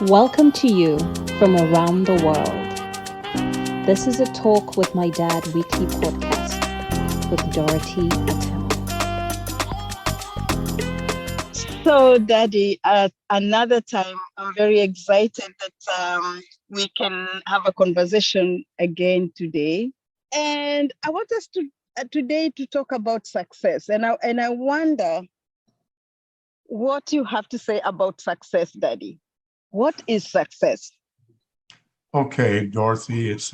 Welcome to you from around the world. This is a Talk with My Dad weekly podcast with Dorothy Atema. So, Daddy, another time, I'm very excited that we can have a conversation again today. And I want us to today to talk about success. And I wonder what you have to say about success, Daddy. What is success? Okay, Dorothy, it's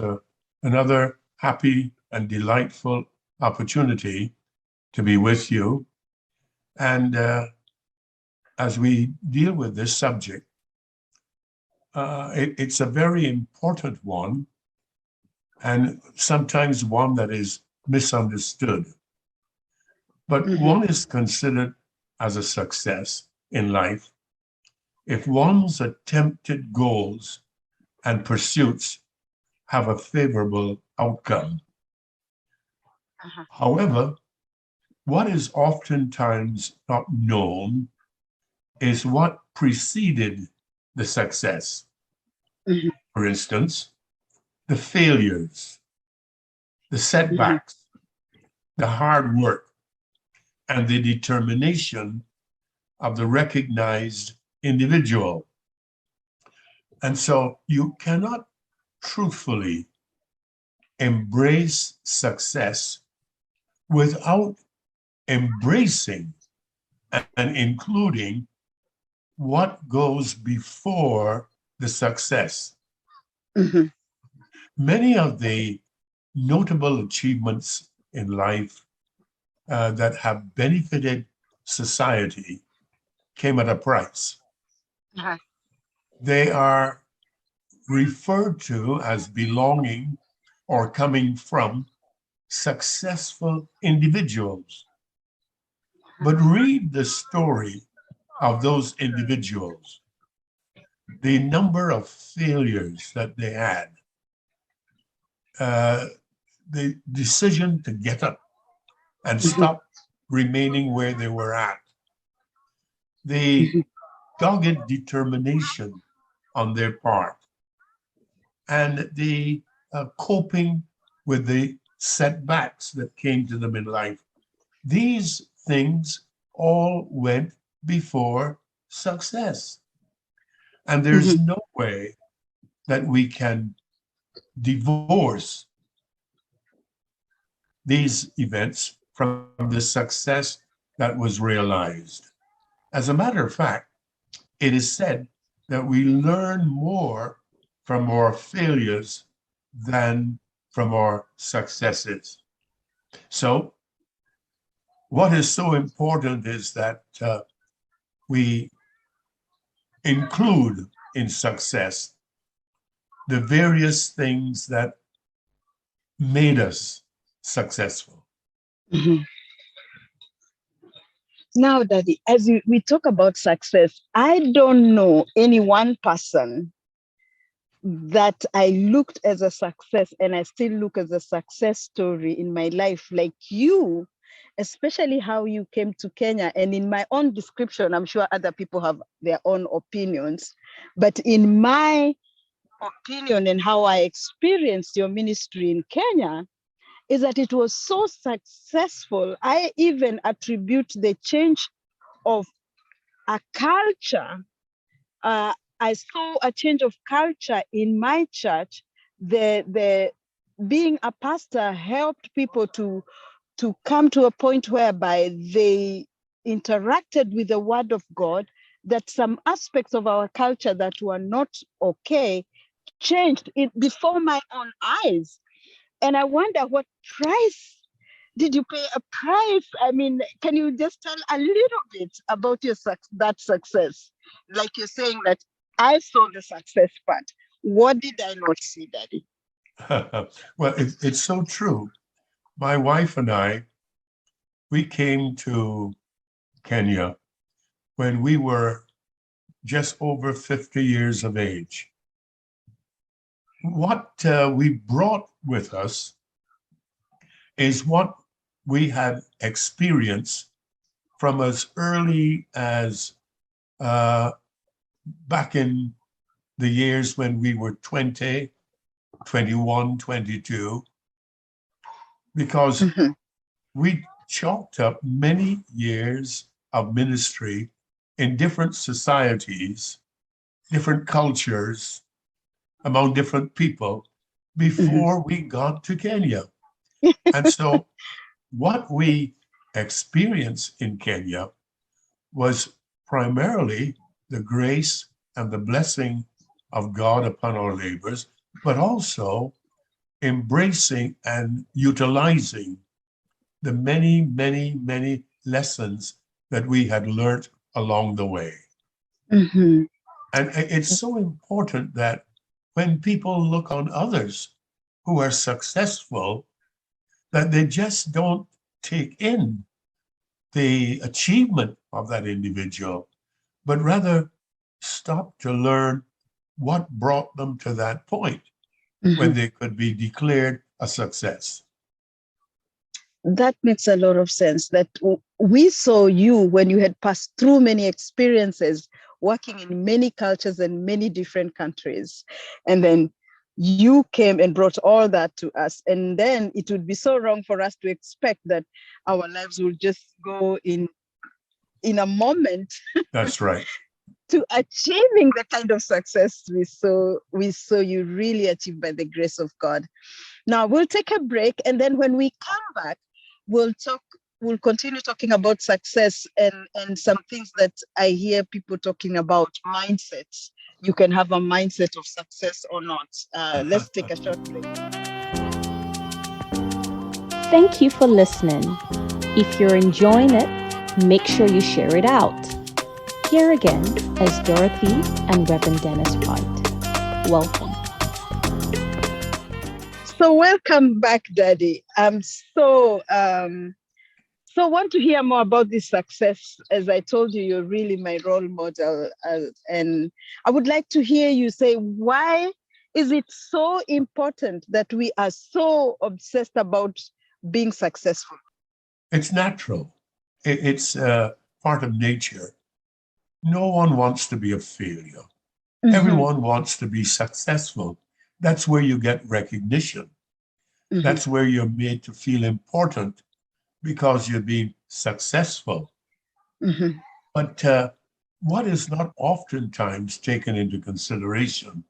another happy and delightful opportunity to be with you. And as we deal with this subject, it's a very important one, and sometimes one that is misunderstood. But one is considered as a success in life if one's attempted goals and pursuits have a favorable outcome. However, what is oftentimes not known is what preceded the success. For instance, the failures, the setbacks, the hard work, and the determination of the recognized individual. And so you cannot truthfully embrace success without embracing and including what goes before the success. Many of the notable achievements in life that have benefited society came at a price. They are referred to as belonging or coming from successful individuals. But read the story of those individuals, the number of failures that they had, the decision to get up and stop remaining where they were at, the dogged determination on their part, and the coping with the setbacks that came to them in life. These things all went before success. And there's no way that we can divorce these events from the success that was realized. As a matter of fact, it is said that we learn more from our failures than from our successes. So, what is so important is that we include in success the various things that made us successful. Now, Daddy, as we talk about success, I don't know any one person that I looked as a success and I still look as a success story in my life like you, especially how you came to Kenya. And in my own description, I'm sure other people have their own opinions, but in my opinion and how I experienced your ministry in Kenya is that it was so successful. I even attribute the change of a culture. I saw a change of culture in my church. The being a pastor helped people to come to a point whereby they interacted with the word of God, that some aspects of our culture that were not okay changed it before my own eyes. And I wonder, what price did you pay? A price? I mean, can you just tell a little bit about your that success? Like you're saying that I saw the success part. What did I not see, Daddy? Well, it's so true. My wife and I, we came to Kenya when we were just over 50 years of age. What we brought with us is what we had experienced from as early as back in the years when we were 20, 21, 22, because Mhm. we chalked up many years of ministry in different societies, different cultures, among different people before we got to Kenya. And so what we experienced in Kenya was primarily the grace and the blessing of God upon our labors, but also embracing and utilizing the many, many, many lessons that we had learned along the way. Mhm. And it's so important that when people look on others who are successful, that they just don't take in the achievement of that individual, but rather stop to learn what brought them to that point when Mhm. they could be declared a success. That makes a lot of sense. That we saw you when you had passed through many experiences, working in many cultures and many different countries. And then you came and brought all that to us. And then it would be so wrong for us to expect that our lives will just go in a moment That's right. to achieving the kind of success we saw you really achieve by the grace of God. Now we'll take a break, and then when we come back, we'll continue talking about success and some things that I hear people talking about, mindsets. You can have a mindset of success or not. Let's take a short break. Thank you for listening. If you're enjoying it, make sure you share it out. Here again is Dorothy and Reverend Dennis White. Welcome. So welcome back, Daddy. I'm so want to hear more about this success. As I told you, you're really my role model. And I would like to hear you say, why is it so important that we are so obsessed about being successful? It's natural. It's part of nature. No one wants to be a failure. Mhm. Everyone wants to be successful. That's where you get recognition. Mhm. That's where you're made to feel important because you're being successful. Mhm. But what is not oftentimes taken into consideration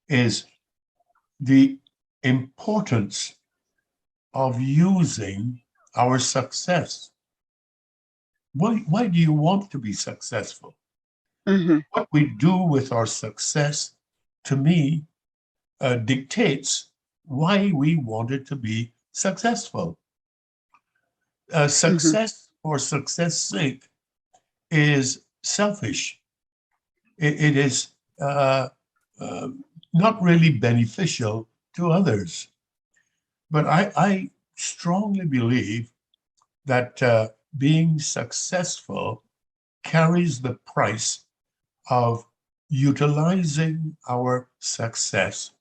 is the importance of using our success. Why do you want to be successful? Mhm. What we do with our success, to me, dictates why we wanted to be successful. Mhm. Success for success sake is selfish. It is uh, not really beneficial to others. But I strongly believe that being successful carries the price of utilizing our success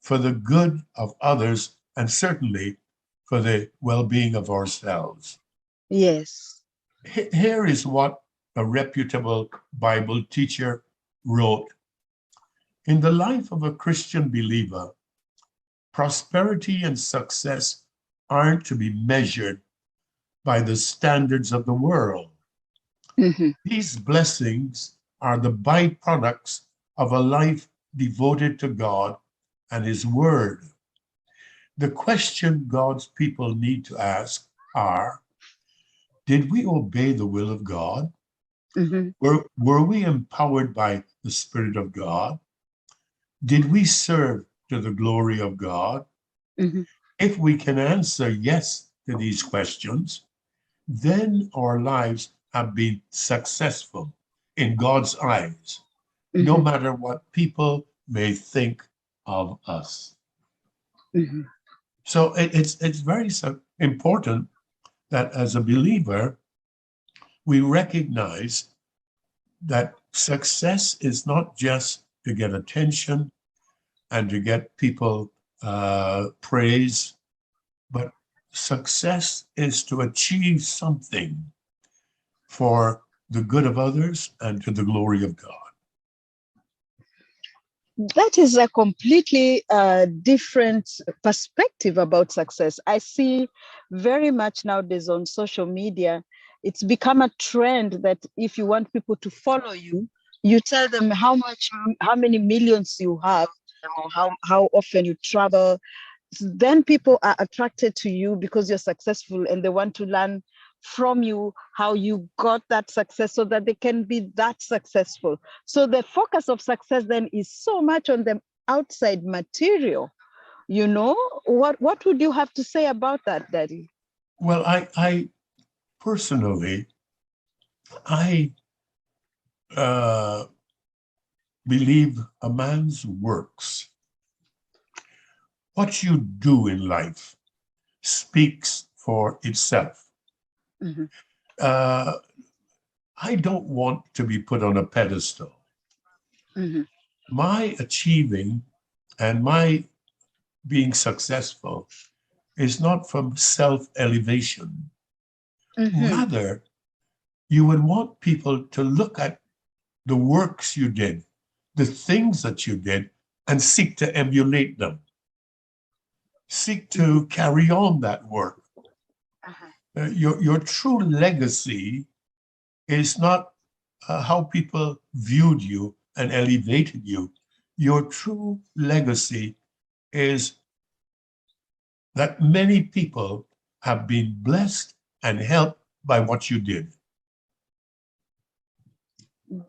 for the good of others and certainly for the well-being of ourselves. Yes. Here is what a reputable Bible teacher wrote. In the life of a Christian believer, prosperity and success aren't to be measured by the standards of the world. Mhm. These blessings are the byproducts of a life devoted to God and His Word. The question God's people need to ask are, did we obey the will of God? Mhm. Were we empowered by the Spirit of God? Did we serve to the glory of God? Mhm. If we can answer yes to these questions, then our lives have been successful in God's eyes, no Mhm. matter what people may think of us. Mhm. So it's very important that as a believer, we recognize that success is not just to get attention and to get people praise, but success is to achieve something for the good of others and to the glory of God. That is a completely different perspective about success. I see very much nowadays on social media, it's become a trend that if you want people to follow you, you tell them how many millions you have, or how often you travel. Then people are attracted to you because you're successful, and they want to learn from you how you got that success so that they can be that successful. So the focus of success then is so much on the outside material. You know, what would you have to say about that, Daddy? Well, I personally, I believe a man's works, what you do in life, speaks for itself. Mhm. I don't want to be put on a pedestal. Mhm. My achieving and my being successful is not from self-elevation. Mhm. Rather, you would want people to look at the works you did, the things that you did, and seek to emulate them. Seek to carry on that work. Uh-huh. Your true legacy is not how people viewed you and elevated you. Your true legacy is that many people have been blessed and helped by what you did.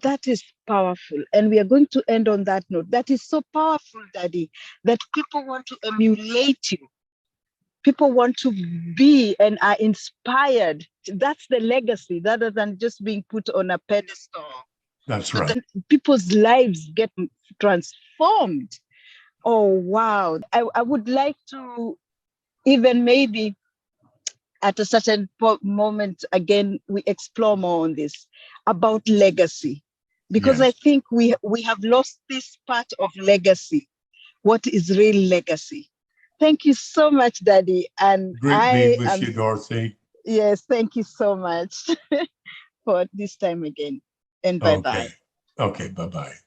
That is powerful. And we are going to end on that note. That is so powerful, Daddy, that people want to emulate you. People want to be and are inspired. That's the legacy, rather than just being put on a pedestal. That's But right. then people's lives get transformed. Oh, wow. I would like to even maybe at a certain moment, again, we explore more on this about legacy. Because I Yes. think we have lost this part of legacy. What is real legacy? Thank you so much, Daddy. And Great being I with am, you, Dorothy. yes, thank you so much for this time again. And bye Okay. bye. Okay. Bye-bye.